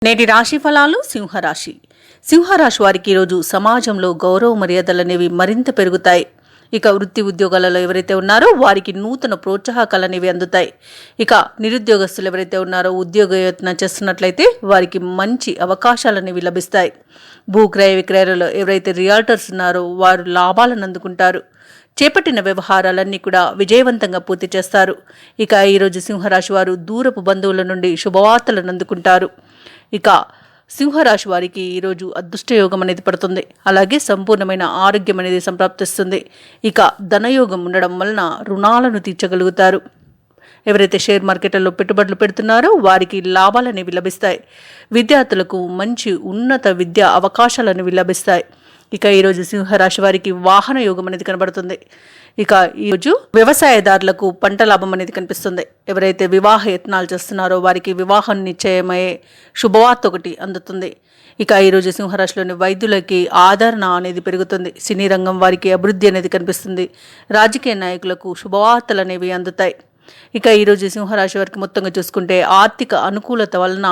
నేటి రాశి ఫలాలు సింహరాశి వారికి ఈరోజు సమాజంలో గౌరవ మర్యాదలనేవి మరింత పెరుగుతాయి. ఇక వృత్తి ఉద్యోగాలలో ఎవరైతే ఉన్నారో వారికి నూతన ప్రోత్సాహకాలు అనేవి అందుతాయి. ఇక నిరుద్యోగస్తులు ఎవరైతే ఉన్నారో ఉద్యోగయత్నం చేస్తున్నట్లయితే వారికి మంచి అవకాశాలు అనేవి లభిస్తాయి. భూక్రయ విక్రయాలలో ఎవరైతే రియాల్టర్స్ ఉన్నారో వారు లాభాలను అందుకుంటారు. చేపట్టిన వ్యవహారాలన్నీ కూడా విజయవంతంగా పూర్తి చేస్తారు. ఇక ఈరోజు సింహరాశి వారు దూరపు బంధువుల నుండి శుభవార్తలను అందుకుంటారు. ఇక సింహరాశి వారికి ఈరోజు అదృష్టయోగం అనేది పడుతుంది. అలాగే సంపూర్ణమైన ఆరోగ్యం అనేది సంప్రాప్తిస్తుంది. ఇక ధనయోగం ఉండడం వలన రుణాలను తీర్చగలుగుతారు. ఎవరైతే షేర్ మార్కెట్లలో పెట్టుబడులు పెడుతున్నారో వారికి లాభాలు అనేవి లభిస్తాయి. విద్యార్థులకు మంచి ఉన్నత విద్యా అవకాశాలు అనేవి లభిస్తాయి. ఇక ఈరోజు సింహరాశి వారికి వాహన యోగం అనేది కనబడుతుంది. ఇక ఈరోజు వ్యవసాయదారులకు పంట లాభం అనేది కనిపిస్తుంది. ఎవరైతే వివాహ యత్నాలు చేస్తున్నారో వారికి వివాహం నిశ్చయమయ్యే శుభవార్త ఒకటి అందుతుంది. ఇక ఈరోజు సింహరాశిలోని వైద్యులకి ఆదరణ అనేది పెరుగుతుంది. సినీ రంగం వారికి అభివృద్ధి అనేది కనిపిస్తుంది. రాజకీయ నాయకులకు శుభవార్తలు అనేవి అందుతాయి. ఇక ఈరోజు సింహరాశి వారికి మొత్తంగా చూసుకుంటే ఆర్థిక అనుకూలత వలన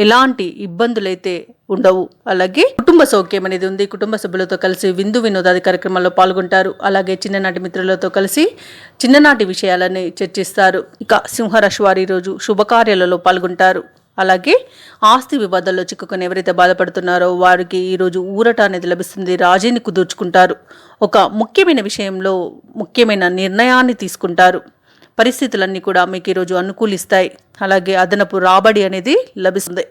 ఎలాంటి ఇబ్బందులైతే ఉండవు. అలాగే కుటుంబ సౌఖ్యం అనేది ఉంది. కుటుంబ సభ్యులతో కలిసి విందు వినోదాది కార్యక్రమాల్లో పాల్గొంటారు. అలాగే చిన్ననాటి మిత్రులతో కలిసి చిన్ననాటి విషయాలని చర్చిస్తారు. ఇక సింహరాశి వారు ఈరోజు శుభకార్యాలలో పాల్గొంటారు. అలాగే ఆస్తి వివాదాల్లో చిక్కుకొని ఎవరైతే బాధపడుతున్నారో వారికి ఈరోజు ఊరట అనేది లభిస్తుంది. రాజీని కుదుర్చుకుంటారు. ఒక ముఖ్యమైన విషయంలో ముఖ్యమైన నిర్ణయాన్ని తీసుకుంటారు. పరిస్థితులన్నీ కూడా మీకు ఈరోజు అనుకూలిస్తాయి. అలాగే అదనపు రాబడి అనేది లభిస్తుంది.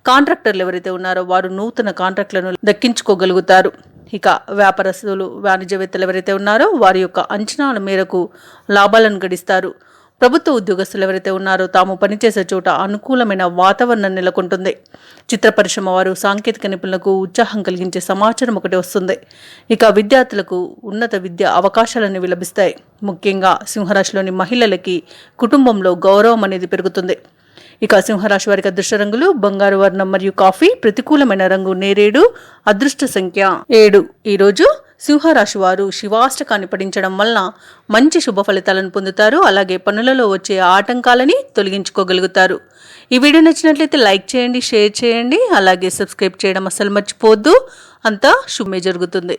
కాంట్రాక్టర్లు ఎవరైతే ఉన్నారో వారు నూతన కాంట్రాక్టులను దక్కించుకోగలుగుతారు. ఇక వ్యాపారస్తులు వాణిజ్యవేత్తలు ఎవరైతే ఉన్నారో వారి యొక్క అంచనాల మేరకు లాభాలను గడిస్తారు. ప్రభుత్వ ఉద్యోగస్తులు ఎవరైతే ఉన్నారో తాము పనిచేసే చోట అనుకూలమైన వాతావరణం నెలకొంటుంది. చిత్ర పరిశ్రమ వారు సాంకేతిక నిపుణులకు ఉత్సాహం కలిగించే సమాచారం ఒకటి వస్తుంది. ఇక విద్యార్థులకు ఉన్నత విద్య అవకాశాలు అనేవి లభిస్తాయి. ముఖ్యంగా సింహరాశిలోని మహిళలకి కుటుంబంలో గౌరవం అనేది పెరుగుతుంది. ఇక సింహరాశి వారికి అదృష్ట రంగులు బంగారు వర్ణం మరియు కాఫీ. ప్రతికూలమైన రంగు నేరేడు. అదృష్ట సంఖ్య 7. ఈరోజు సింహరాశి వారు శివాష్టకాన్ని పఠించడం వలన మంచి శుభ ఫలితాలను పొందుతారు. అలాగే పనులలో వచ్చే ఆటంకాలని తొలగించుకోగలుగుతారు. ఈ వీడియో నచ్చినట్లయితే లైక్ చేయండి, షేర్ చేయండి, అలాగే సబ్స్క్రైబ్ చేయడం అస్సలు మర్చిపోవద్దు. అంతా శుభమే జరుగుతుంది.